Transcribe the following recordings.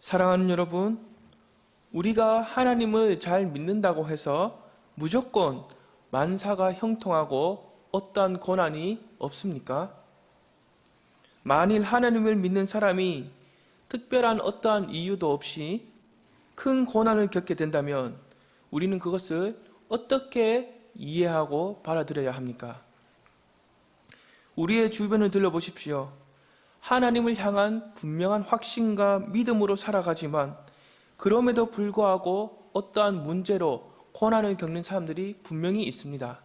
사랑하는 여러분, 우리가 하나님을 잘 믿는다고 해서 무조건 만사가 형통하고 어떠한 고난이 없습니까? 만일 하나님을 믿는 사람이 특별한 어떠한 이유도 없이 큰 고난을 겪게 된다면 우리는 그것을 어떻게 이해하고 받아들여야 합니까? 우리의 주변을 들러보십시오. 하나님을 향한 분명한 확신과 믿음으로 살아가지만 그럼에도 불구하고 어떠한 문제로 고난을 겪는 사람들이 분명히 있습니다.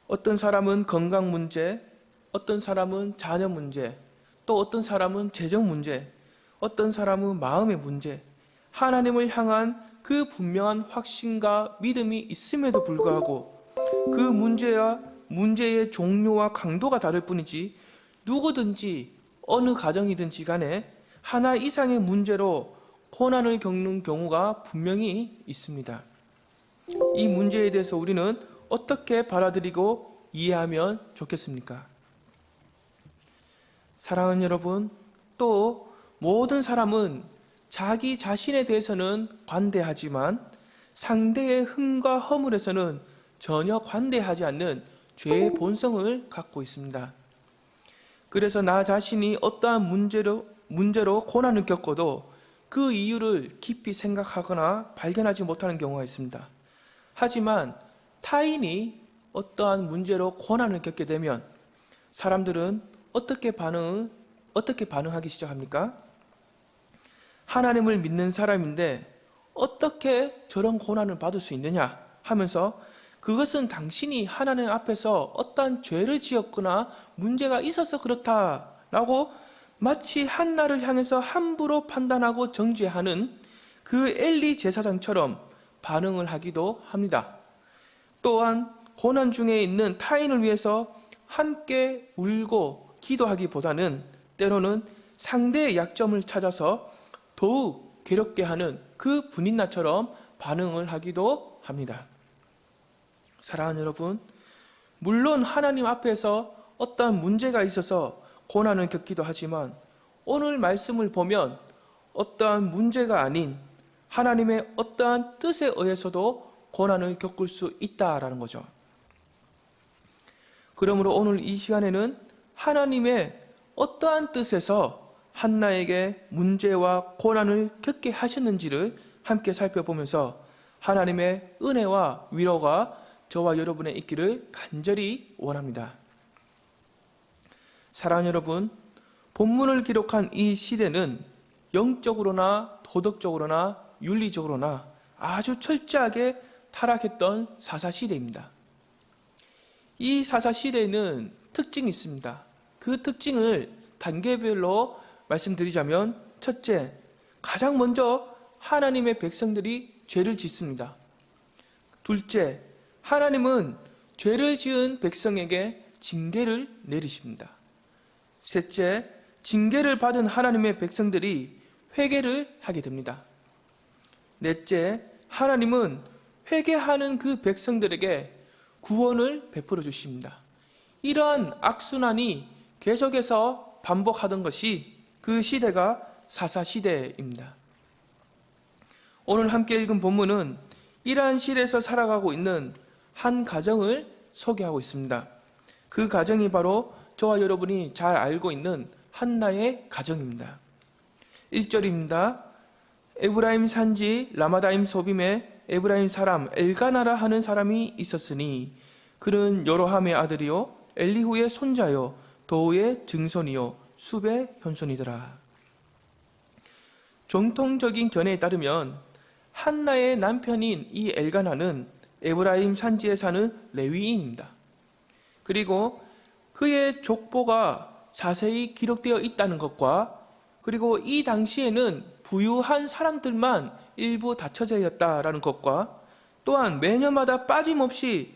어떤 사람은 건강 문제, 어떤 사람은 자녀 문제, 또 어떤 사람은 재정 문제, 어떤 사람은 마음의 문제, 하나님을 향한 그 분명한 확신과 믿음이 있음에도 불구하고 그 문제의 종류와 강도가 다를 뿐이지 누구든지 어느 가정이든지 간에 하나 이상의 문제로 고난을 겪는 경우가 분명히 있습니다. 이 문제에 대해서 우리는 어떻게 받아들이고 이해하면 좋겠습니까? 사랑하는 여러분, 또 모든 사람은 자기 자신에 대해서는 관대하지만 상대의 흠과 허물에서는 전혀 관대하지 않는 죄의 본성을 갖고 있습니다. 그래서 나 자신이 어떠한 문제로 고난을 겪어도 그 이유를 깊이 생각하거나 발견하지 못하는 경우가 있습니다. 하지만 타인이 어떠한 문제로 고난을 겪게 되면 사람들은 어떻게 반응하기 시작합니까? 하나님을 믿는 사람인데 어떻게 저런 고난을 받을 수 있느냐 하면서 그것은 당신이 하나님 앞에서 어떠한 죄를 지었거나 문제가 있어서 그렇다라고 마치 한나를 향해서 함부로 판단하고 정죄하는 그 엘리 제사장처럼 반응을 하기도 합니다. 또한 고난 중에 있는 타인을 위해서 함께 울고 기도하기보다는 때로는 상대의 약점을 찾아서 더욱 괴롭게 하는 그 분인나처럼 반응을 하기도 합니다. 사랑하는 여러분, 물론 하나님 앞에서 어떠한 문제가 있어서 고난을 겪기도 하지만 오늘 말씀을 보면 어떠한 문제가 아닌 하나님의 어떠한 뜻에 의해서도 고난을 겪을 수 있다라는 거죠. 그러므로 오늘 이 시간에는 하나님의 어떠한 뜻에서 한나에게 문제와 고난을 겪게 하셨는지를 함께 살펴보면서 하나님의 은혜와 위로가 저와 여러분의 있기를 간절히 원합니다. 사랑하는 여러분, 본문을 기록한 이 시대는 영적으로나 도덕적으로나 윤리적으로나 아주 철저하게 타락했던 사사시대입니다. 이 사사시대에는 특징이 있습니다. 그 특징을 단계별로 말씀드리자면 첫째, 가장 먼저 하나님의 백성들이 죄를 짓습니다. 둘째, 하나님은 죄를 지은 백성에게 징계를 내리십니다. 셋째, 징계를 받은 하나님의 백성들이 회개를 하게 됩니다. 넷째, 하나님은 회개하는 그 백성들에게 구원을 베풀어 주십니다. 이러한 악순환이 계속해서 반복하던 것이 그 시대가 사사시대입니다. 오늘 함께 읽은 본문은 이러한 시대에서 살아가고 있는 한 가정을 소개하고 있습니다. 그 가정이 바로 저와 여러분이 잘 알고 있는 한나의 가정입니다. 1절입니다. 에브라임 산지 라마다임 소빔에 에브라임 사람 엘가나라 하는 사람이 있었으니 그는 여로함의 아들이요 엘리후의 손자요 도우의 증손이요 숲의 현손이더라. 정통적인 견해에 따르면 한나의 남편인 이 엘가나는 에브라임 산지에 사는 레위인입니다. 그리고 그의 족보가 자세히 기록되어 있다는 것과 그리고 이 당시에는 부유한 사람들만 일부 다쳐져 있다는 것과 또한 매년마다 빠짐없이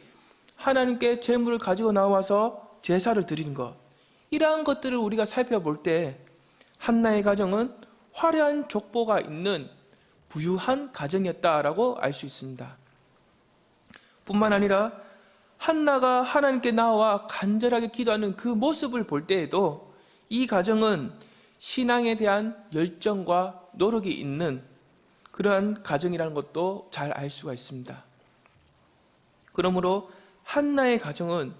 하나님께 제물을 가지고 나와서 제사를 드리는 것, 이러한 것들을 우리가 살펴볼 때 한나의 가정은 화려한 족보가 있는 부유한 가정이었다라고 알 수 있습니다. 뿐만 아니라 한나가 하나님께 나와 간절하게 기도하는 그 모습을 볼 때에도 이 가정은 신앙에 대한 열정과 노력이 있는 그러한 가정이라는 것도 잘 알 수가 있습니다. 그러므로 한나의 가정은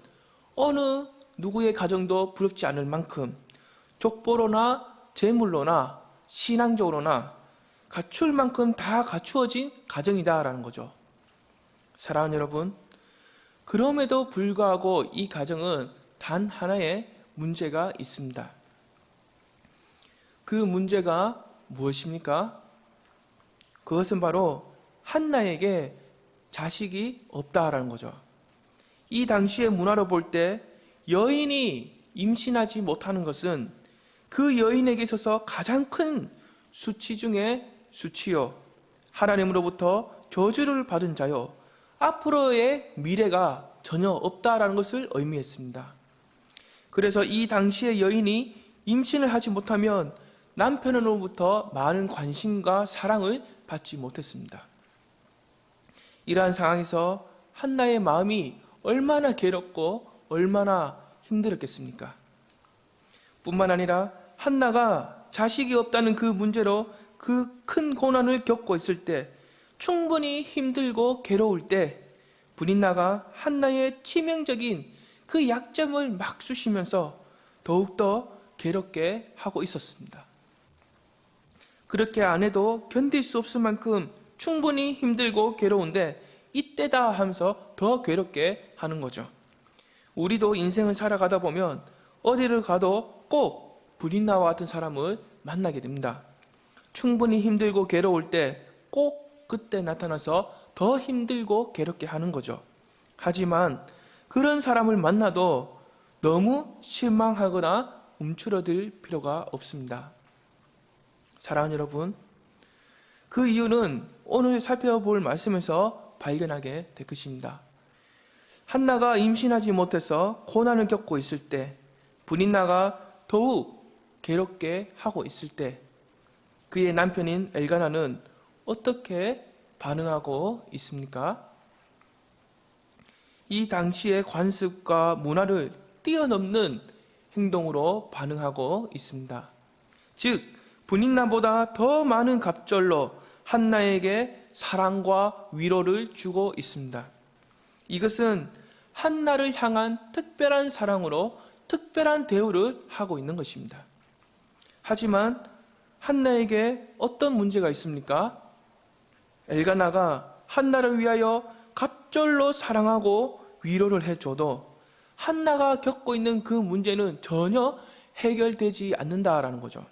어느 누구의 가정도 부럽지 않을 만큼 족보로나 재물로나 신앙적으로나 갖출 만큼 다 갖추어진 가정이다라는 거죠. 사랑하는 여러분, 그럼에도 불구하고 이 가정은 단 하나의 문제가 있습니다. 그 문제가 무엇입니까? 그것은 바로 한나에게 자식이 없다라는 거죠. 이 당시의 문화로 볼 때 여인이 임신하지 못하는 것은 그 여인에게 있어서 가장 큰 수치 중에 수치요, 하나님으로부터 저주를 받은 자요, 앞으로의 미래가 전혀 없다라는 것을 의미했습니다. 그래서 이 당시의 여인이 임신을 하지 못하면 남편으로부터 많은 관심과 사랑을 받지 못했습니다. 이러한 상황에서 한나의 마음이 얼마나 괴롭고 얼마나 힘들었겠습니까? 뿐만 아니라 한나가 자식이 없다는 그 문제로 그 큰 고난을 겪고 있을 때, 충분히 힘들고 괴로울 때 브린나가 한나의 치명적인 그 약점을 막 쑤시면서 더욱더 괴롭게 하고 있었습니다. 그렇게 안 해도 견딜 수 없을 만큼 충분히 힘들고 괴로운데 이때다 하면서 더 괴롭게 하는 거죠. 우리도 인생을 살아가다 보면 어디를 가도 꼭 브린나와 같은 사람을 만나게 됩니다. 충분히 힘들고 괴로울 때 꼭 그때 나타나서 더 힘들고 괴롭게 하는 거죠. 하지만 그런 사람을 만나도 너무 실망하거나 움츠러들 필요가 없습니다. 사랑하는 여러분, 그 이유는 오늘 살펴볼 말씀에서 발견하게 될 것입니다. 한나가 임신하지 못해서 고난을 겪고 있을 때, 브린나가 더욱 괴롭게 하고 있을 때 그의 남편인 엘가나는 어떻게 반응하고 있습니까? 이 당시의 관습과 문화를 뛰어넘는 행동으로 반응하고 있습니다. 즉, 브린나보다 더 많은 갑절로 한나에게 사랑과 위로를 주고 있습니다. 이것은 한나를 향한 특별한 사랑으로 특별한 대우를 하고 있는 것입니다. 하지만 한나에게 어떤 문제가 있습니까? 엘가나가 한나를 위하여 갑절로 사랑하고 위로를 해줘도 한나가 겪고 있는 그 문제는 전혀 해결되지 않는다라는 거죠.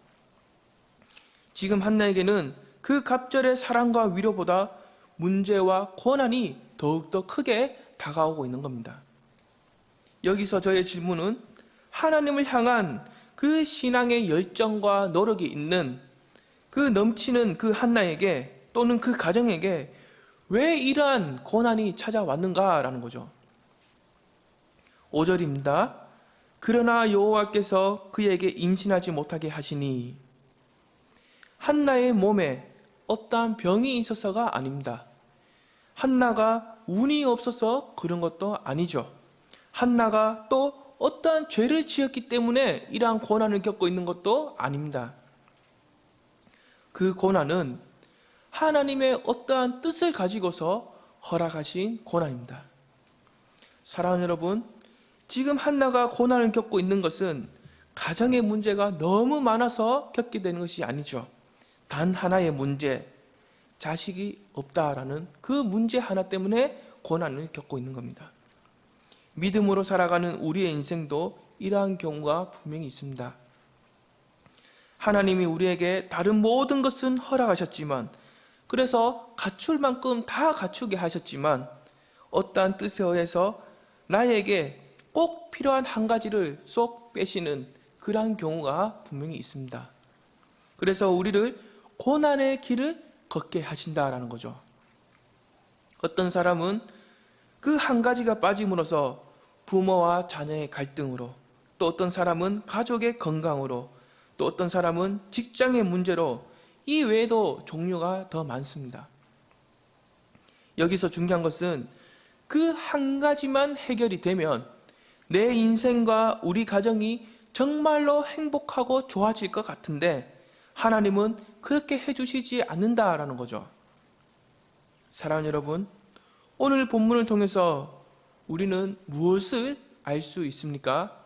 지금 한나에게는 그 갑절의 사랑과 위로보다 문제와 고난이 더욱더 크게 다가오고 있는 겁니다. 여기서 저의 질문은, 하나님을 향한 그 신앙의 열정과 노력이 있는 그 넘치는 그 한나에게 또는 그 가정에게 왜 이러한 고난이 찾아왔는가라는 거죠. 5절입니다. 그러나 여호와께서 그에게 임신하지 못하게 하시니, 한나의 몸에 어떠한 병이 있어서가 아닙니다. 한나가 운이 없어서 그런 것도 아니죠. 한나가 또 어떠한 죄를 지었기 때문에 이러한 고난을 겪고 있는 것도 아닙니다. 그 고난은 하나님의 어떠한 뜻을 가지고서 허락하신 고난입니다. 사랑하는 여러분, 지금 한나가 고난을 겪고 있는 것은 가정의 문제가 너무 많아서 겪게 되는 것이 아니죠. 단 하나의 문제, 자식이 없다라는 그 문제 하나 때문에 고난을 겪고 있는 겁니다. 믿음으로 살아가는 우리의 인생도 이러한 경우가 분명히 있습니다. 하나님이 우리에게 다른 모든 것은 허락하셨지만, 그래서 갖출 만큼 다 갖추게 하셨지만, 어떠한 뜻에 의해서 나에게 꼭 필요한 한 가지를 쏙 빼시는 그러한 경우가 분명히 있습니다. 그래서 우리를 고난의 길을 걷게 하신다라는 거죠. 어떤 사람은 그 한 가지가 빠짐으로써 부모와 자녀의 갈등으로, 또 어떤 사람은 가족의 건강으로, 또 어떤 사람은 직장의 문제로, 이 외에도 종류가 더 많습니다. 여기서 중요한 것은 그 한 가지만 해결이 되면 내 인생과 우리 가정이 정말로 행복하고 좋아질 것 같은데 하나님은 그렇게 해주시지 않는다라는 거죠. 사랑하는 여러분, 오늘 본문을 통해서 우리는 무엇을 알 수 있습니까?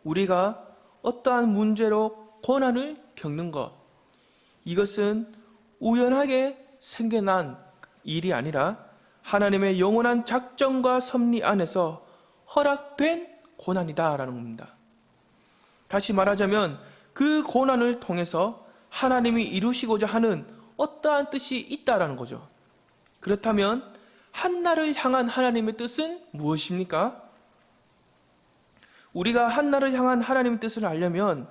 우리가 어떠한 문제로 고난을 겪는 것, 이것은 우연하게 생겨난 일이 아니라 하나님의 영원한 작정과 섭리 안에서 허락된 고난이다라는 겁니다. 다시 말하자면 그 고난을 통해서 하나님이 이루시고자 하는 어떠한 뜻이 있다라는 거죠. 그렇다면 한나를 향한 하나님의 뜻은 무엇입니까? 우리가 한나를 향한 하나님의 뜻을 알려면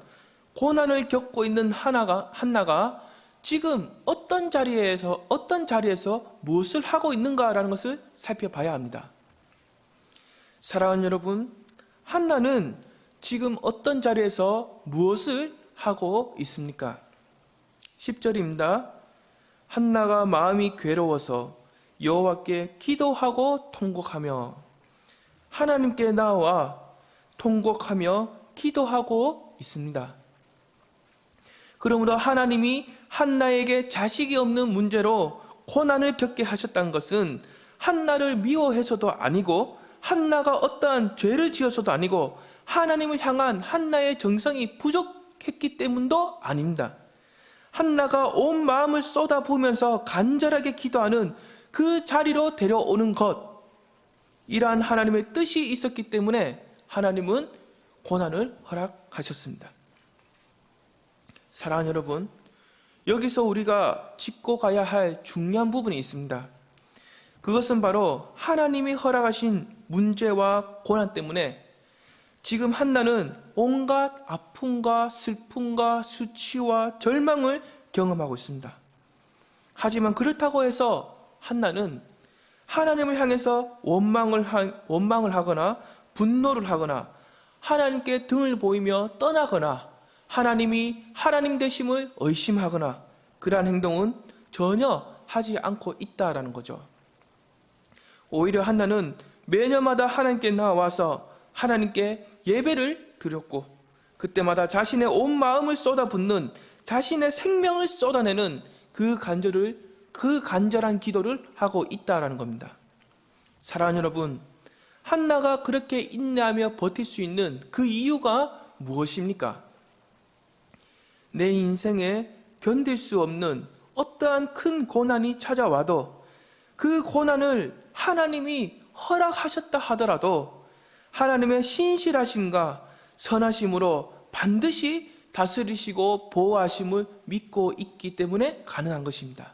고난을 겪고 있는 한나가 지금 어떤 자리에서 무엇을 하고 있는가라는 것을 살펴봐야 합니다. 사랑하는 여러분, 한나는 지금 어떤 자리에서 무엇을 하고 있습니까? 10절입니다. 한나가 마음이 괴로워서 여호와께 기도하고 통곡하며, 하나님께 나와 통곡하며 기도하고 있습니다. 그러므로 하나님이 한나에게 자식이 없는 문제로 고난을 겪게 하셨다는 것은 한나를 미워해서도 아니고 한나가 어떠한 죄를 지어서도 아니고 하나님을 향한 한나의 정성이 부족했기 때문도 아닙니다. 한나가 온 마음을 쏟아부으면서 간절하게 기도하는 그 자리로 데려오는 것, 이러한 하나님의 뜻이 있었기 때문에 하나님은 고난을 허락하셨습니다. 사랑하는 여러분, 여기서 우리가 짚고 가야 할 중요한 부분이 있습니다. 그것은 바로 하나님이 허락하신 문제와 고난 때문에 지금 한나는 온갖 아픔과 슬픔과 수치와 절망을 경험하고 있습니다. 하지만 그렇다고 해서 한나는 하나님을 향해서 원망을 하거나 분노를 하거나 하나님께 등을 보이며 떠나거나 하나님이 하나님 되심을 의심하거나 그러한 행동은 전혀 하지 않고 있다라는 거죠. 오히려 한나는 매년마다 하나님께 나와서 하나님께 예배를 드렸고 그때마다 자신의 온 마음을 쏟아붓는, 자신의 생명을 쏟아내는 그 간절한 기도를 하고 있다라는 겁니다. 사랑하는 여러분, 한나가 그렇게 인내하며 버틸 수 있는 그 이유가 무엇입니까? 내 인생에 견딜 수 없는 어떠한 큰 고난이 찾아와도 그 고난을 하나님이 허락하셨다 하더라도 하나님의 신실하심과 선하심으로 반드시 다스리시고 보호하심을 믿고 있기 때문에 가능한 것입니다.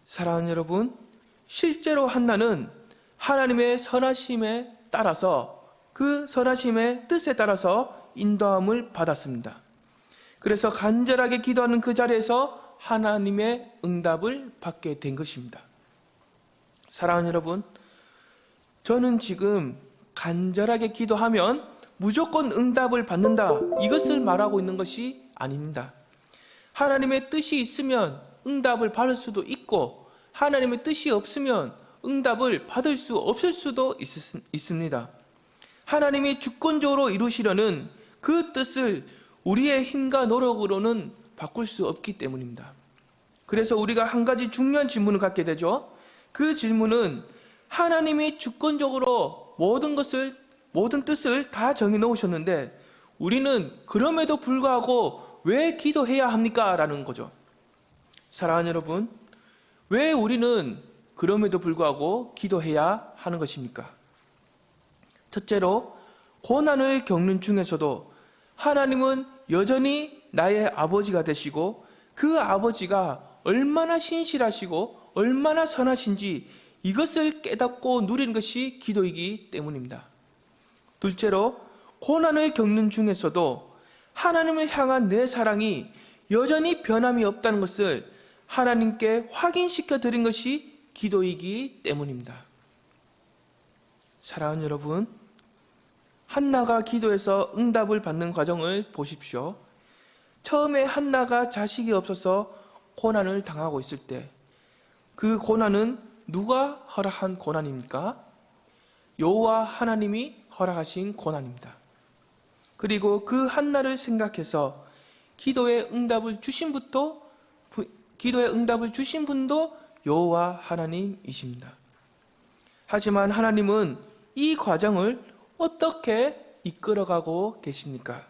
사랑하는 여러분, 실제로 한나는 하나님의 선하심에 따라서, 그 선하심의 뜻에 따라서 인도함을 받았습니다. 그래서 간절하게 기도하는 그 자리에서 하나님의 응답을 받게 된 것입니다. 사랑하는 여러분, 저는 지금 간절하게 기도하면 무조건 응답을 받는다, 이것을 말하고 있는 것이 아닙니다. 하나님의 뜻이 있으면 응답을 받을 수도 있고 하나님의 뜻이 없으면 응답을 받을 수 없을 수도 있습니다. 하나님이 주권적으로 이루시려는 그 뜻을 우리의 힘과 노력으로는 바꿀 수 없기 때문입니다. 그래서 우리가 한 가지 중요한 질문을 갖게 되죠. 그 질문은 하나님이 주권적으로 모든 뜻을 다 정해 놓으셨는데 우리는 그럼에도 불구하고 왜 기도해야 합니까? 라는 거죠. 사랑하는 여러분, 왜 우리는 그럼에도 불구하고 기도해야 하는 것입니까? 첫째로, 고난을 겪는 중에서도 하나님은 여전히 나의 아버지가 되시고 그 아버지가 얼마나 신실하시고 얼마나 선하신지 이것을 깨닫고 누리는 것이 기도이기 때문입니다. 둘째로, 고난을 겪는 중에서도 하나님을 향한 내 사랑이 여전히 변함이 없다는 것을 하나님께 확인시켜 드린 것이 기도이기 때문입니다. 사랑하는 여러분, 한나가 기도해서 응답을 받는 과정을 보십시오. 처음에 한나가 자식이 없어서 고난을 당하고 있을 때 그 고난은 누가 허락한 고난입니까? 여호와 하나님이 허락하신 고난입니다. 그리고 그 한나를 생각해서 기도의 응답을 주신 분도 여호와 하나님이십니다. 하지만 하나님은 이 과정을 어떻게 이끌어가고 계십니까?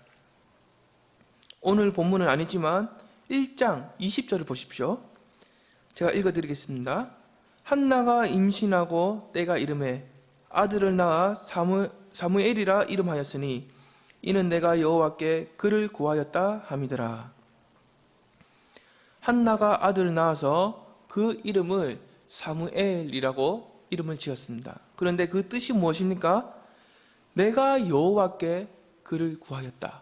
오늘 본문은 아니지만 1장 20절을 보십시오. 제가 읽어드리겠습니다. 한나가 임신하고 때가 이름에 아들을 낳아 사무엘이라 이름하였으니 이는 내가 여호와께 그를 구하였다 함이더라. 한나가 아들을 낳아서 그 이름을 사무엘이라고 이름을 지었습니다. 그런데 그 뜻이 무엇입니까? 내가 여호와께 그를 구하였다.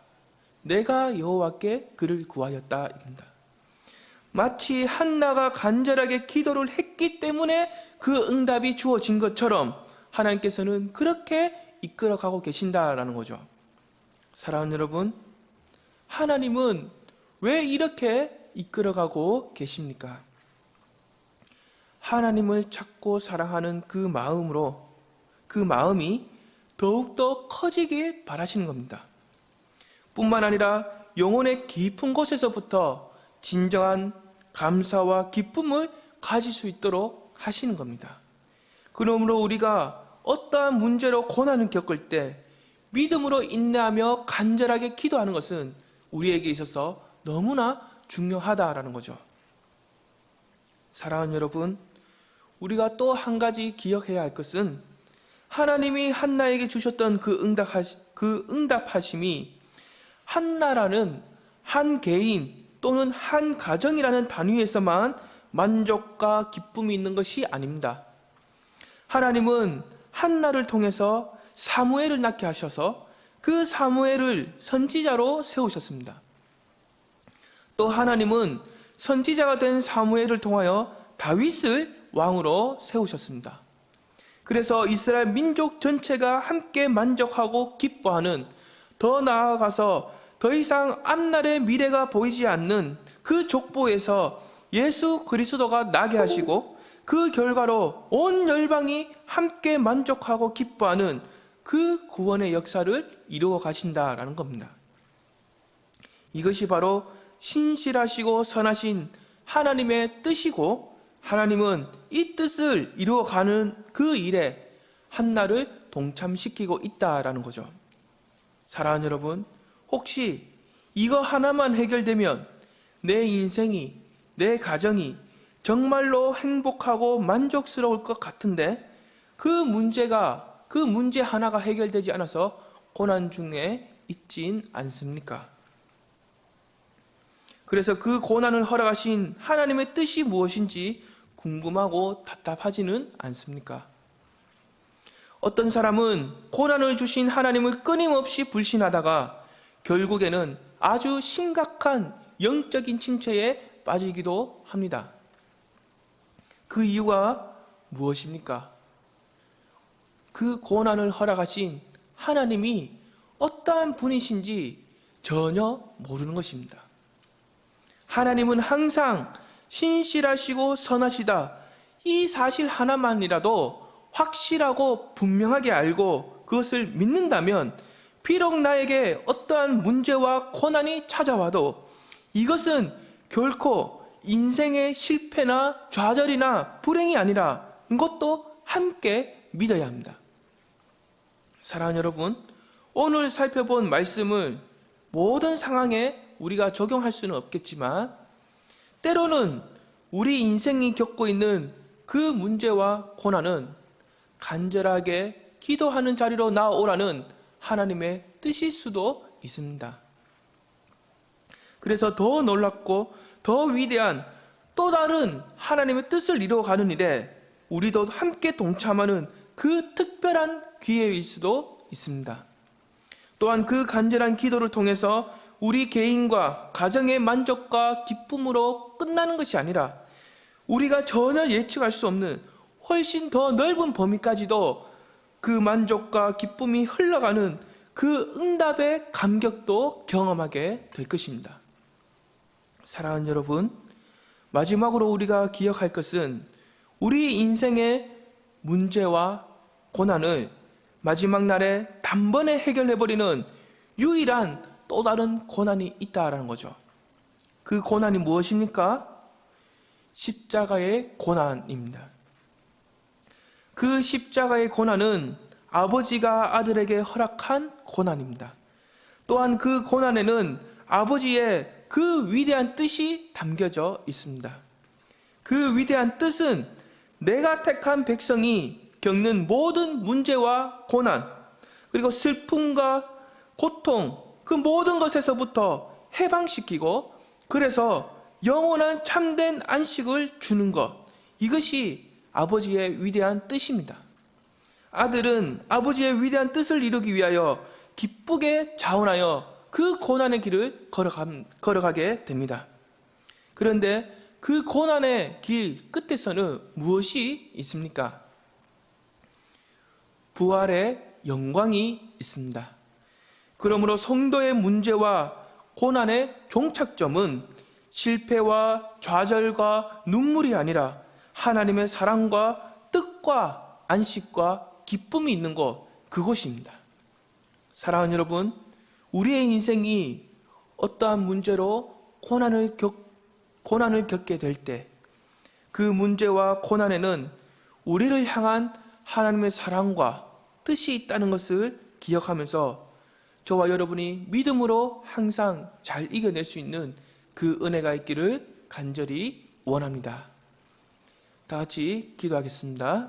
내가 여호와께 그를 구하였다 입니다. 마치 한나가 간절하게 기도를 했기 때문에 그 응답이 주어진 것처럼 하나님께서는 그렇게 이끌어가고 계신다라는 거죠. 사랑하는 여러분, 하나님은 왜 이렇게 이끌어가고 계십니까? 하나님을 찾고 사랑하는 그 마음이 더욱더 커지길 바라시는 겁니다. 뿐만 아니라 영혼의 깊은 곳에서부터 진정한 감사와 기쁨을 가질 수 있도록 하시는 겁니다. 그러므로 우리가 어떠한 문제로 고난을 겪을 때 믿음으로 인내하며 간절하게 기도하는 것은 우리에게 있어서 너무나 중요하다라는 거죠. 사랑하는 여러분, 우리가 또 한 가지 기억해야 할 것은 하나님이 한나에게 주셨던 그 응답하심이 한나라는 한 개인 또는 한 가정이라는 단위에서만 만족과 기쁨이 있는 것이 아닙니다. 하나님은 한나를 통해서 사무엘을 낳게 하셔서 그 사무엘을 선지자로 세우셨습니다. 또 하나님은 선지자가 된 사무엘을 통하여 다윗을 왕으로 세우셨습니다. 그래서 이스라엘 민족 전체가 함께 만족하고 기뻐하는, 더 나아가서 더 이상 앞날의 미래가 보이지 않는 그 족보에서 예수 그리스도가 나게 하시고 그 결과로 온 열방이 함께 만족하고 기뻐하는 그 구원의 역사를 이루어 가신다라는 겁니다. 이것이 바로 신실하시고 선하신 하나님의 뜻이고, 하나님은 이 뜻을 이루어가는 그 일에 한나를 동참시키고 있다라는 거죠. 사랑하는 여러분, 혹시 이거 하나만 해결되면 내 인생이, 내 가정이 정말로 행복하고 만족스러울 것 같은데 그 문제 하나가 해결되지 않아서 고난 중에 있진 않습니까? 그래서 그 고난을 허락하신 하나님의 뜻이 무엇인지 궁금하고 답답하지는 않습니까? 어떤 사람은 고난을 주신 하나님을 끊임없이 불신하다가 결국에는 아주 심각한 영적인 침체에 빠지기도 합니다. 그 이유가 무엇입니까? 그 고난을 허락하신 하나님이 어떠한 분이신지 전혀 모르는 것입니다. 하나님은 항상 신실하시고 선하시다, 이 사실 하나만이라도 확실하고 분명하게 알고 그것을 믿는다면 비록 나에게 어떠한 문제와 고난이 찾아와도 이것은 결코 인생의 실패나 좌절이나 불행이 아니라 그것도 함께 믿어야 합니다. 사랑하는 여러분, 오늘 살펴본 말씀을 모든 상황에 우리가 적용할 수는 없겠지만 때로는 우리 인생이 겪고 있는 그 문제와 고난은 간절하게 기도하는 자리로 나오라는 하나님의 뜻일 수도 있습니다. 그래서 더 놀랍고 더 위대한 또 다른 하나님의 뜻을 이루어가는 일에 우리도 함께 동참하는 그 특별한 기회일 수도 있습니다. 또한 그 간절한 기도를 통해서 우리 개인과 가정의 만족과 기쁨으로 끝나는 것이 아니라 우리가 전혀 예측할 수 없는 훨씬 더 넓은 범위까지도 그 만족과 기쁨이 흘러가는 그 응답의 감격도 경험하게 될 것입니다. 사랑하는 여러분, 마지막으로 우리가 기억할 것은 우리 인생의 문제와 고난을 마지막 날에 단번에 해결해버리는 유일한 또 다른 고난이 있다라는 거죠. 그 고난이 무엇입니까? 십자가의 고난입니다. 그 십자가의 고난은 아버지가 아들에게 허락한 고난입니다. 또한 그 고난에는 아버지의 그 위대한 뜻이 담겨져 있습니다. 그 위대한 뜻은 내가 택한 백성이 겪는 모든 문제와 고난, 그리고 슬픔과 고통, 그 모든 것에서부터 해방시키고, 그래서 영원한 참된 안식을 주는 것, 이것이 아버지의 위대한 뜻입니다. 아들은 아버지의 위대한 뜻을 이루기 위하여 기쁘게 자원하여 그 고난의 길을 걸어가게 됩니다. 그런데 그 고난의 길 끝에서는 무엇이 있습니까? 부활의 영광이 있습니다. 그러므로 성도의 문제와 고난의 종착점은 실패와 좌절과 눈물이 아니라 하나님의 사랑과 뜻과 안식과 기쁨이 있는 곳, 그곳입니다. 사랑하는 여러분, 우리의 인생이 어떠한 문제로 고난을 겪게 될 때 그 문제와 고난에는 우리를 향한 하나님의 사랑과 뜻이 있다는 것을 기억하면서 저와 여러분이 믿음으로 항상 잘 이겨낼 수 있는 그 은혜가 있기를 간절히 원합니다. 다 같이 기도하겠습니다.